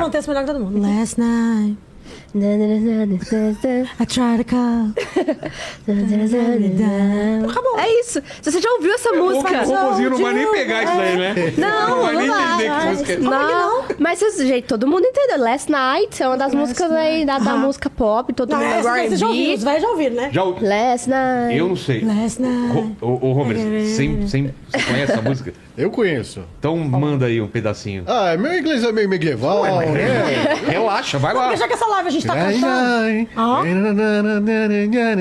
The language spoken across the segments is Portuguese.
Acontece melhor que todo mundo. Last night I tried to call. Acabou. É isso. Se você já ouviu essa música... O compositor não vai nem pegar isso aí, né? Não vai nem entender que música é. Não, mas gente, todo mundo entendeu. Last Night é uma das músicas aí da música pop, todo mundo Vocês já ouviram, os velhos já ouviram, né? Já, Last Night. eu não sei. Last night. Ô, Homer, você conhece essa música? Eu conheço. Então manda aí um pedacinho. Meu inglês é meio medieval, né? Relaxa, vai lá. Porque já que essa live a gente tá cantando.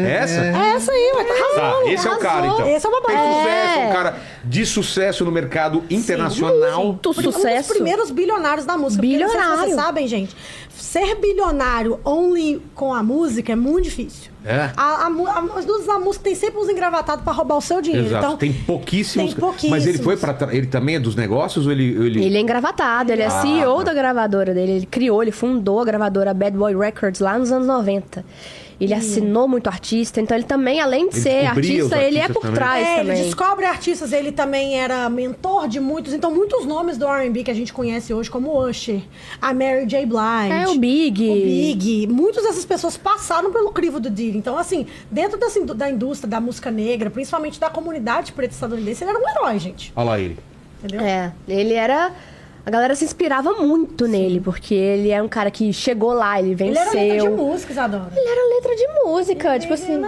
Essa? É essa aí, vai tá Tá, arrasando. esse é o cara, então. Esse é o babado. Fez sucesso, um cara de sucesso no mercado internacional. Muito Um dos sucesso. primeiros bilionários da música. Porque não sei se Bilionário. vocês sabem, gente. Ser bilionário only com a música é muito difícil. É? As luzes da música tem sempre uns engravatados pra roubar o seu dinheiro. Exato. Então, Tem pouquíssimos. Tem pouquíssimos. Mas ele foi pra ele também é dos negócios ou ele... Ele é engravatado, ele é CEO da gravadora dele. Ele criou, ele fundou a gravadora Bad Boy Records lá nos anos 90. Ele assinou muito artista, então ele também, além de Ele ser descobria os artista, ele é artistas por também. trás ele também. descobre artistas, ele também era mentor de muitos. Então, muitos nomes do R&B que a gente conhece hoje, como Usher, a Mary J. Blige. É, o Big. O Big. Muitas dessas pessoas passaram pelo crivo do Diddy. Então, assim, dentro da indústria da música negra, principalmente da comunidade preta estadunidense, ele era um herói, gente. Olha lá ele. Entendeu? É, ele era... A galera se inspirava muito nele, porque ele é um cara que chegou lá, ele Ele era venceu. letra de música, Isadora. Ele era letra de música, tipo assim...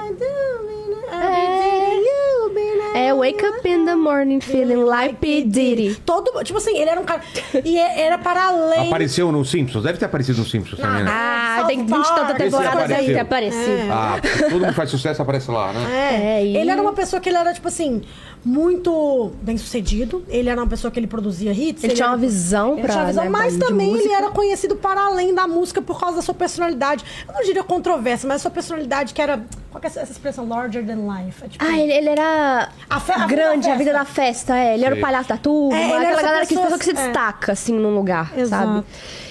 É, wake up in the morning feeling like P. Diddy. Todo, tipo assim, ele era um cara... E era para além... Apareceu no Simpsons? Deve ter aparecido no Simpsons também, né? Ah, tem 20 South tantas Park. temporadas Esse aí que apareceu. aparecido. Ah, todo mundo faz sucesso, aparece lá, né? É, e- Ele era uma pessoa que ele era, tipo assim, muito bem sucedido. Ele era uma pessoa que ele produzia hits. Ele tinha uma visão ele pra, tinha uma visão, né, mas de também ele música. era conhecido para além da música por causa da sua personalidade. Eu não diria controvérsia, mas a sua personalidade que era... Qual que é essa expressão? Larger than life. É, tipo, Ah, ele era A vida grande, da a vida da festa, é. Ele era o Sei. palhaço da turma, É, ele era aquela essa galera pessoa, pessoa que se é. destaca, assim, num lugar, Exato. sabe?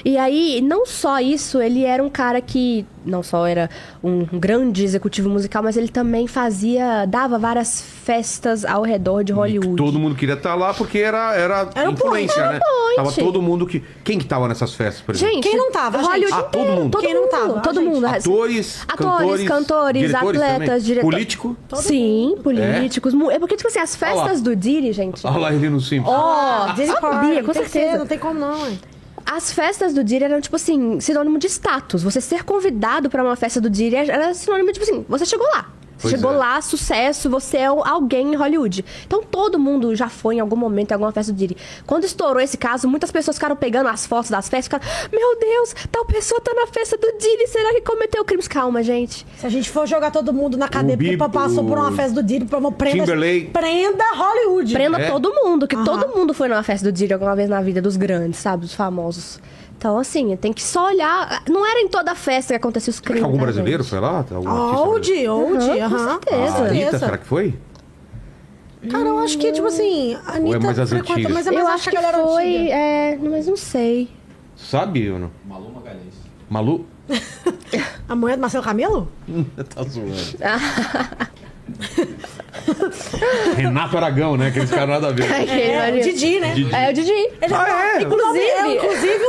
E aí, não só isso, ele era um cara que não só era um grande executivo musical, mas ele também dava várias festas ao redor de Hollywood. Todo mundo queria estar lá porque era Era o influência, point, né? era o point. Tava todo mundo que... Quem que tava nessas festas, por exemplo? Gente, Quem não tava, gente? Hollywood Ah, todo inteiro, mundo. todo Quem não mundo, tava, todo gente? mundo. Atores, Cantores, diretores atletas, também. diretores. Político? Sim, políticos. É porque, tipo assim, as Olha lá. festas do Diddy, gente... Olha lá ele no Simpsons. Sabia, com tem que ser, certeza. não tem como não, hein? As festas do Diddy eram, tipo assim, sinônimo de status. Você ser convidado pra uma festa do Diddy era sinônimo de, tipo assim, você chegou lá. Você Pois chegou é. lá, sucesso, você é alguém em Hollywood. Então todo mundo já foi em algum momento em alguma festa do Diddy. Quando estourou esse caso, muitas pessoas ficaram pegando as fotos das festas e ficaram, meu Deus, tal pessoa tá na festa do Diddy, será que cometeu crimes? Calma, gente. Se a gente for jogar todo mundo na cadeia porque passou por uma festa do Diddy, Timberlake. prenda Hollywood. Prenda É? todo mundo, que todo mundo foi numa festa do Diddy alguma vez na vida, dos grandes, sabe? Dos famosos. Então, assim, tem que só olhar. Não era em toda festa que acontecia os Será que crimes. algum né, brasileiro gente? foi lá? Algum artista brasileiro? Old, Com certeza. A Anitta, será que foi? Cara, eu acho que, tipo assim, a Anitta mais as frequenta, antigas? mas é mais Eu a acho que galera foi. antiga. Mas não sei. Sabe ou não? Malu? A mulher do Marcelo Camelo? Tá zoando. Renato Aragão, né? Aqueles caras nada a ver. O Didi, né? Didi. É o Didi. Ele- Ah, é? Inclusive,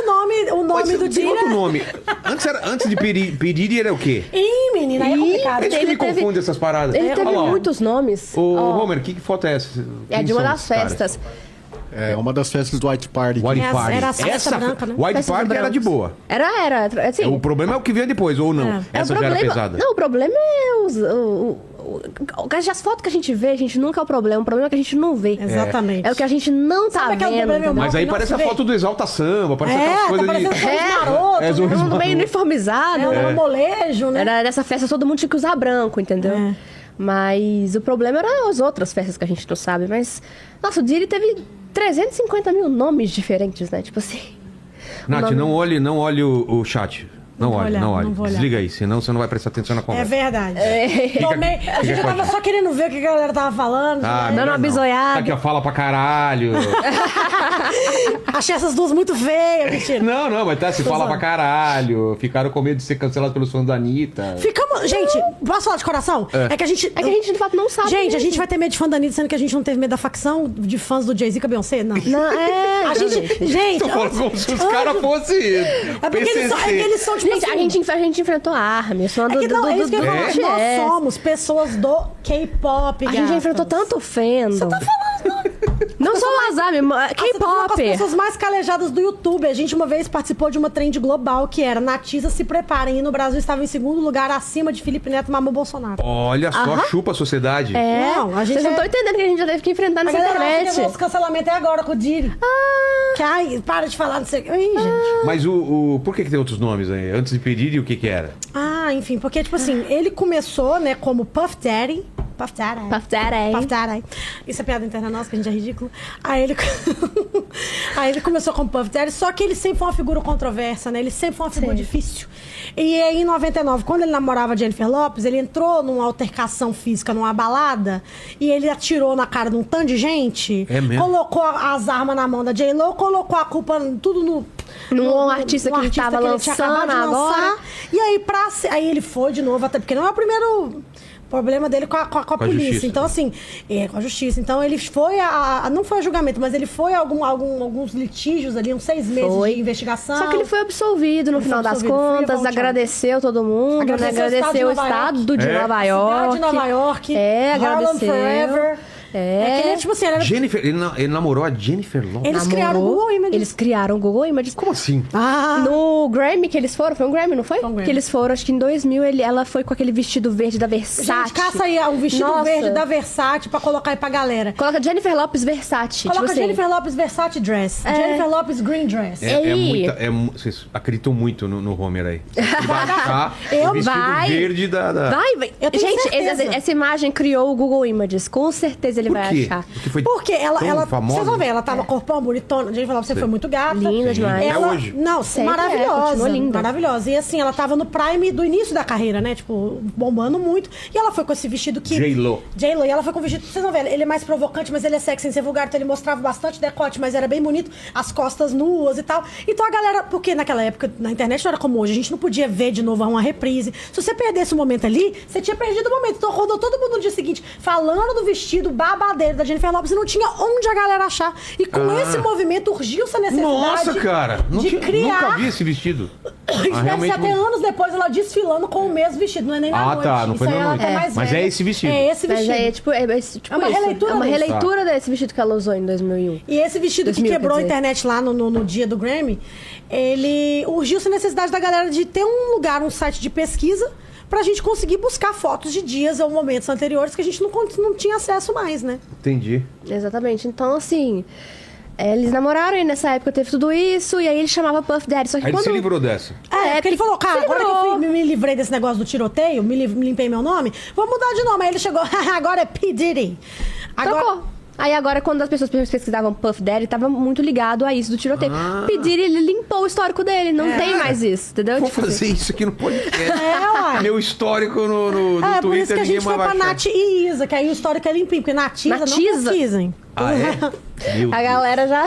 o nome Mas do tem Didi outro é... nome. Antes de Piriri era o quê? Ih, menina, aí é complicado. Isso que Ele me teve- confunde essas paradas. Ele teve Olha lá, ó. muitos nomes. Ô, Ó, Homer, que foto é essa? é Quem de uma são das esses caras? festas. É uma das festas do White Party. White Era Party. a festa branca, né? White Festas Party era brancas. de boa. Era. Assim, O problema é o que vem depois, ou não. É. Essa o já era problema- pesada. Não, o problema é as fotos que a gente vê, a gente nunca é o problema. O problema é que a gente não vê. Exatamente. É o que a gente não tá Sabe aquele vendo. problema, entendeu? Mas aí Não, parece a você vê. foto do Exalta Samba, parece aquelas tá coisas parecendo de... Zorros Maroto, É, Zorros né? Todo meio uniformizado. É um molejo, né? Era nessa festa todo mundo tinha que usar branco, entendeu? É. Mas o problema era as outras festas que a gente não sabe. Mas, nossa, o Diddy teve 350 mil nomes diferentes, né? Tipo assim. Nath, nome- não olhe o chat. Não olhe, não olhe. não vou olhar. Desliga aí, senão você não vai prestar atenção na É conversa. verdade. Fica A gente tava só querendo ver o que a galera tava falando. Ah, né? Dando uma melhor não. bisoiada. Tá aqui, ó, fala pra caralho. Achei essas duas muito feias, mentira. Não, mas tá, se fala pra caralho. Ficaram com medo de ser cancelado pelos fãs da Anitta. Ficamos. Gente, posso falar de coração? É que a gente. É que a gente, de fato, não sabe. Gente, a mesmo. gente vai ter medo de fã da Anitta, sendo que a gente não teve medo da facção de fãs do Jay-Z com a Beyoncé? Não. Não, A gente. Gente. Tô falando como se os caras fossem É porque eles são tipo Gente, assim. a gente enfrentou a Armin, só do É que não, é isso que eu ia falar. BTS. Nós somos pessoas do K-pop. A gente já enfrentou tanto fandom. Você tá falando? Não só o azar, mesmo. As K-pop. pessoas mais calejadas do YouTube. A gente uma vez participou de uma trend global que era Natisa se preparem. E no Brasil estava em segundo lugar, acima de Felipe Neto e Mamão Bolsonaro. Olha só, chupa a sociedade. É, Não, a gente vocês não é- estão entendendo que a gente já teve que enfrentar A nessa galera acha que internet. o nosso cancelamento é agora com o Diri. Que, ai, para de falar, não sei o que. Ih, gente. Mas por que tem outros nomes aí? Antes de pedir, o que era? Ah, enfim, porque, tipo assim, ele começou, né, como Puff Daddy. Puff Daddy. Puff Daddy. Puff Daddy. Isso é piada interna nossa, que a gente é ridículo. Aí ele... Aí ele começou como Puff Daddy, só que ele sempre foi uma figura controversa, né? Ele sempre foi uma figura difícil. E aí, em 99, quando ele namorava a Jennifer Lopez, ele entrou numa altercação física, numa balada, e ele atirou na cara de um tanto de gente. É mesmo? Colocou as armas na mão da J-Lo, colocou a culpa tudo Num artista que ele tava ele tinha acabado de lançando lançar. agora. E aí, aí ele foi de novo, até porque não é o primeiro problema dele com a polícia. justiça. Então, assim, com a justiça. Então, ele foi não foi a julgamento, mas ele foi a alguns litígios ali, uns 6 meses Foi. de investigação. Só que ele foi absolvido no Ele final foi das absolvido, free contas, of charge. agradeceu todo mundo, né? Agradeceu o estado de É. Nova York. Cidade de Nova York. É, Harlem agradeceu. Forever. É que ele, tipo assim, era... Jennifer, ele namorou a Jennifer Lopez? Eles criaram o Google Images. Eles criaram o Google Images. Como assim? No Grammy que eles foram, foi um Grammy, não foi? Foi um Grammy. Que eles foram, acho que em 2000 ela foi com aquele vestido verde da Versace. Gente, caça aí um vestido Nossa. verde da Versace pra colocar aí pra galera. Coloca Jennifer Lopez Versace. Coloca tipo assim. Jennifer Lopez Versace Dress. Jennifer Lopez Green Dress. Ei. Vocês acreditam muito no Homer aí. Vai baixar Eu o vestido vai. verde da... Vai. Eu tenho Gente, certeza. essa imagem criou o Google Images. Com certeza ele Por vai quê? achar. Porque foi Porque ela tão famosa. vocês vão ver, ela tava corpão, bonitona. A gente falava que você foi muito gata. Linda demais. Ela, Até hoje. Não, Sempre maravilhosa. continua linda. Maravilhosa. E assim, ela tava no prime do início da carreira, né? Tipo, bombando muito. E ela foi com esse vestido que... J.Lo. J.Lo. E ela foi com o vestido... Vocês vão ver, ele é mais provocante, mas ele é sexy sem ser vulgar. Então ele mostrava bastante decote, mas era bem bonito. As costas nuas e tal. Então a galera... Porque naquela época, na internet não era como hoje. A gente não podia ver de novo uma reprise. Se você perdesse o momento ali, você tinha perdido o momento. Então rodou todo mundo no dia seguinte falando do vestido babadeiro da Jennifer Lopez e não tinha onde a galera achar. E com esse movimento urgiu-se a necessidade Nossa, cara! de criar... Nunca vi esse vestido. Deve ser até anos depois ela desfilando com o mesmo vestido, não é nem na Ah, noite. tá, não foi Isso aí na ela noite. tá mais Mas velha. é esse vestido. É esse Mas vestido. aí é uma isso. releitura É uma desse. releitura desse vestido que ela usou em 2001. E esse vestido 2000, que quebrou a quer dizer. internet lá no dia do Grammy, ele urgiu-se a necessidade da galera de ter um lugar, um site de pesquisa, pra gente conseguir buscar fotos de dias ou momentos anteriores que a gente não tinha acesso mais, né? Entendi. Exatamente. Então, assim, eles namoraram e nessa época teve tudo isso, e aí ele chamava Puff Daddy. Só que Aí ele quando... se livrou dessa. Porque ele falou, cara, se agora que eu livrou. me livrei desse negócio do tiroteio, me limpei meu nome, vou mudar de nome. Aí ele chegou, agora é P. Diddy. Trocou. Aí agora, quando as pessoas pesquisavam Puff Daddy, tava muito ligado a isso do tiroteio. Pedir, ele limpou o histórico dele. Não tem mais isso, entendeu? Vou Tipo fazer assim. isso aqui no podcast. uai. Meu histórico no Por Twitter, isso que a ninguém gente foi mais pra vai achar. Nath e Isa, que aí o histórico é limpinho, porque Natisa não Natisa? pesquisem. Ah, é? Meu A Deus. galera já...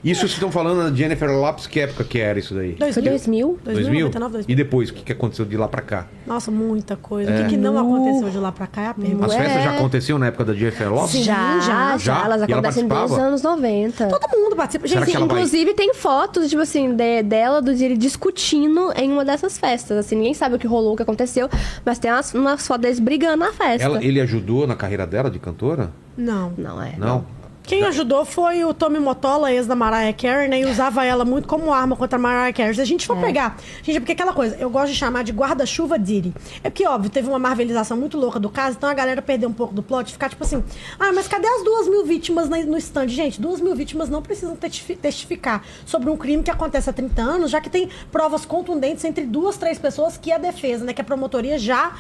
Isso vocês estão falando da Jennifer Lopez, que época que era isso daí? 2000. 99, 2000. E depois, o que aconteceu de lá pra cá? Nossa, muita coisa. O que não aconteceu de lá pra cá é a pergunta. As festas já aconteciam na época da Jennifer Lopez? Sim. Já. Já? Elas E ela acontecem desde os participava? anos 90. Todo mundo participa. Será Gente, que ela vai- Inclusive, tem fotos, tipo assim, dela, do dia discutindo em uma dessas festas. Assim, ninguém sabe o que rolou, o que aconteceu, mas tem umas fotos deles brigando na festa. Ele ajudou na carreira dela de cantora? não. Não é. Não? Quem ajudou foi o Tommy Mottola, ex da Mariah Carey, né? E usava ela muito como arma contra a Mariah Carey. Se a gente for pegar... Gente, é porque aquela coisa, eu gosto de chamar de guarda-chuva Diddy. É porque, óbvio, teve uma marvelização muito louca do caso, então a galera perdeu um pouco do plot e ficar tipo assim... Ah, mas cadê as 2.000 vítimas no stand? Gente, 2.000 vítimas não precisam testificar sobre um crime que acontece há 30 anos, já que tem provas contundentes entre 2, 3 pessoas que a defesa, né? Que a promotoria já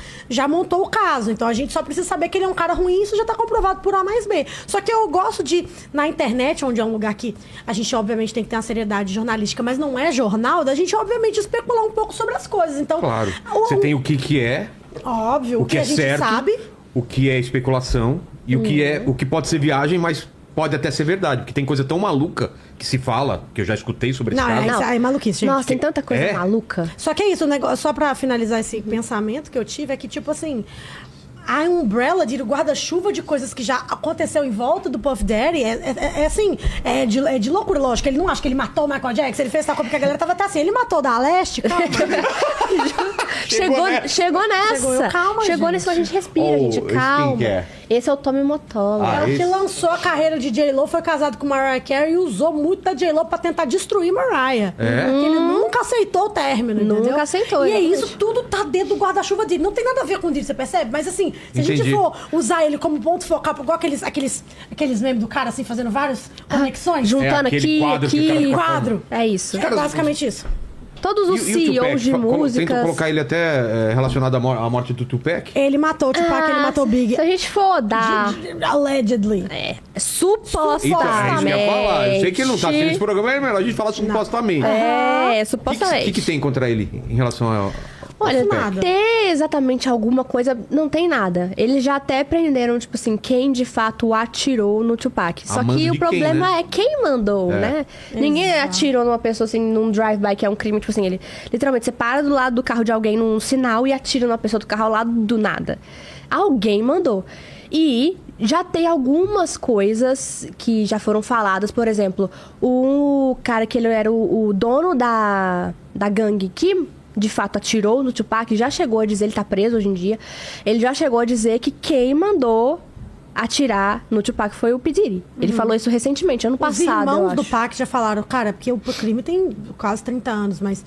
montou o caso. Então a gente só precisa saber que ele é um cara ruim e isso já tá comprovado por A mais B. Só que eu gosto de que na internet, onde é um lugar que a gente, obviamente, tem que ter uma seriedade jornalística, mas não é jornal, da gente, obviamente, especular um pouco sobre as coisas. Então, Claro. Você tem o que é, óbvio, o que é a gente certo, sabe. o que é especulação e o que pode ser viagem, mas pode até ser verdade. Porque tem coisa tão maluca que se fala, que eu já escutei sobre esse Não, caso. isso é maluquice, gente. Nossa, tem tanta coisa É? maluca. Só que é isso, o negócio, só pra finalizar esse pensamento que eu tive, é que, tipo assim, a Umbrella, o guarda-chuva de coisas que já aconteceu em volta do Puff Daddy, assim, é de loucura, lógico. Ele não acha que ele matou o Michael Jackson, ele fez tal coisa porque a galera tava até assim. Ele matou da Leste, calma. Chegou nessa. Chegou, calma, Chegou gente. nesse, a gente respira, Oh, gente. esse quem Calma. que é? Esse é o Tommy Mottola. Ah, É o que esse- lançou a carreira de J-Lo, foi casado com Mariah Carey e usou muito da J-Lo pra tentar destruir Mariah. É? Porque ele nunca aceitou o término, Nunca entendeu? aceitou, E é exatamente. isso, tudo tá dentro do guarda-chuva dele. Não tem nada a ver com o dele, você percebe? Mas assim, se a gente Entendi. for usar ele como ponto focal, igual aqueles memes do cara, assim, fazendo várias conexões. Juntando É aquele aqui, quadro que o cara aqui. fica Quadro. É isso. É basicamente isso. Todos os E o Tupac? CEOs de Tentam músicas. colocar ele até relacionado à morte do Tupac? Ele matou o Tupac, ele matou o Big. Se a gente for dar... Allegedly. Supostamente. Então, é isso que eu ia falar. Eu sei que ele não tá assistindo esse programa, é melhor a gente falar supostamente. É, O supostamente. que tem contra ele em relação ao Olha, Nada. ter exatamente alguma coisa, não tem nada. Eles já até prenderam, tipo assim, quem de fato atirou no Tupac. Só mando que de o quem, problema né? é quem mandou, né? Ninguém atirou numa pessoa, assim, num drive-by, que é um crime, tipo assim, ele literalmente você para do lado do carro de alguém num sinal e atira numa pessoa do carro ao lado do nada. Alguém mandou. E já tem algumas coisas que já foram faladas, por exemplo, o cara que ele era o dono da gangue que de fato atirou no Tupac, já chegou a dizer, ele tá preso hoje em dia, ele já chegou a dizer que quem mandou atirar no Tupac foi o P. Diddy. Ele falou isso recentemente, ano Os passado, eu irmãos do acho. Pac já falaram, cara, porque o crime tem quase 30 anos, mas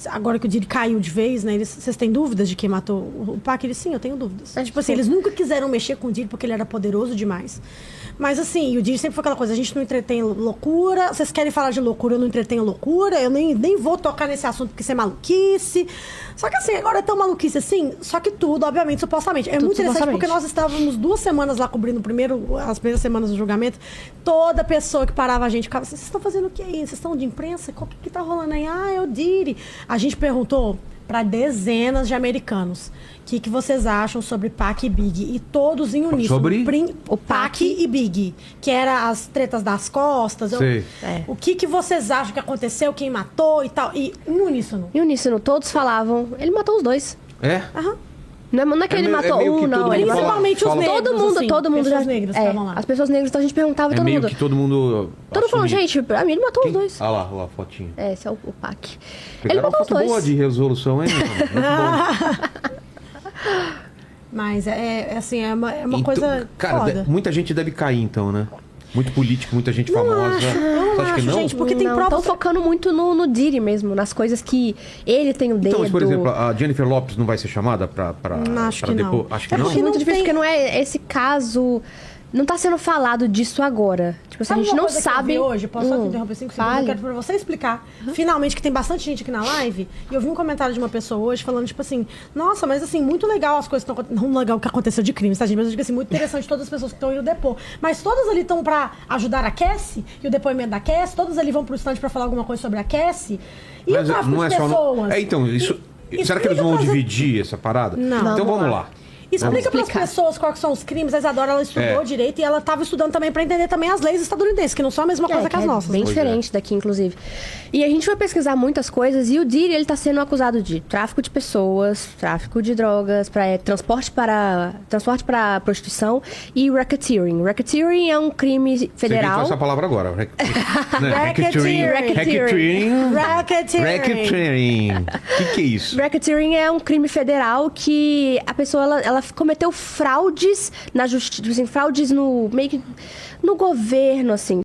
agora que o Diddy caiu de vez, né? Vocês têm dúvidas de quem matou o Pac? Ele, sim, eu tenho dúvidas. Tipo assim, eles nunca quiseram mexer com o Diddy porque ele era poderoso demais. Mas assim, o Diddy sempre foi aquela coisa, a gente não entretém loucura, vocês querem falar de loucura, eu não entretenho loucura, eu nem vou tocar nesse assunto porque isso é maluquice. Só que assim, agora é tão maluquice assim, só que tudo, obviamente, supostamente. É Tudo muito interessante supostamente. porque nós estávamos 2 semanas lá cobrindo as primeiras semanas do julgamento, toda pessoa que parava a gente ficava assim, vocês estão fazendo o que aí? Vocês estão de imprensa? O que tá rolando aí? Ah, é o Diddy. A gente perguntou para dezenas de americanos o que vocês acham sobre Pac e Big, e todos em uníssono. Sobre? O Pac e Big, que era as tretas das costas. Sei. O que vocês acham que aconteceu, quem matou e tal, e em uníssono. E o uníssono, todos falavam, ele matou os dois. É? Aham. Não é que É ele meio- é matou meio que um, todo não. mundo Ele fala- matou Principalmente os fala- negros, todo mundo já... pessoas negras que estavam lá. As pessoas negras, então a gente perguntava É todo meio mundo. que todo mundo. Todo mundo falou, assume- gente, pra mim ele matou Quem? os dois. Ah lá, a fotinha. É, esse é o Pac. Ele Pegaram uma matou os foto dois. boa de resolução, hein? Muito bom. Mas é assim, é uma Então, coisa cara, foda. muita gente deve cair então, né? Muito político, muita gente famosa. acho, Você acha que acho, não? gente, porque tem não, provas- estão focando muito no Diddy mesmo, nas coisas que ele tem o dedo. Então, mas por exemplo, a Jennifer Lopes não vai ser chamada pra Acho pra que depor? não. Acho que É não. porque É muito não difícil, tem- porque não é esse caso. Não tá sendo falado disso agora. Tipo assim, a gente uma não coisa que eu sabe. vi hoje, posso só te interromper 5 segundos? Eu fale. quero pra você explicar. Finalmente, que tem bastante gente aqui na live. E eu vi um comentário de uma pessoa hoje falando, tipo assim, nossa, mas assim, muito legal as coisas que estão acontecendo. Não legal o que aconteceu de crime, tá, gente? Mas eu digo assim, muito interessante todas as pessoas que estão indo depor. Mas todas ali estão pra ajudar a Cassie, e o depoimento da Cassie, todas ali vão pro stand pra falar alguma coisa sobre a Cassie. E Mas o tráfico não é de só. pessoas. Então, isso. E- Será que eles explica vão pra gente- dividir essa parada? Não. Então vamos lá. Explica para as explicar. pessoas quais são os crimes. A Isadora, ela estudou É. direito e ela estava estudando também para entender também as leis estadunidenses, que não são a mesma coisa que as é nossas. bem Pois diferente daqui, inclusive. E a gente foi pesquisar muitas coisas e o Diddy, ele tá sendo acusado de tráfico de pessoas, tráfico de drogas, transporte para prostituição e racketeering. Racketeering é um crime Você inventou federal. essa palavra agora. Né? Racketeering. Racketeering. Racketeering. Racketeering. O que é isso? Racketeering é um crime federal que a pessoa ela cometeu fraudes na justiça, assim, fraudes no meio que no governo, assim.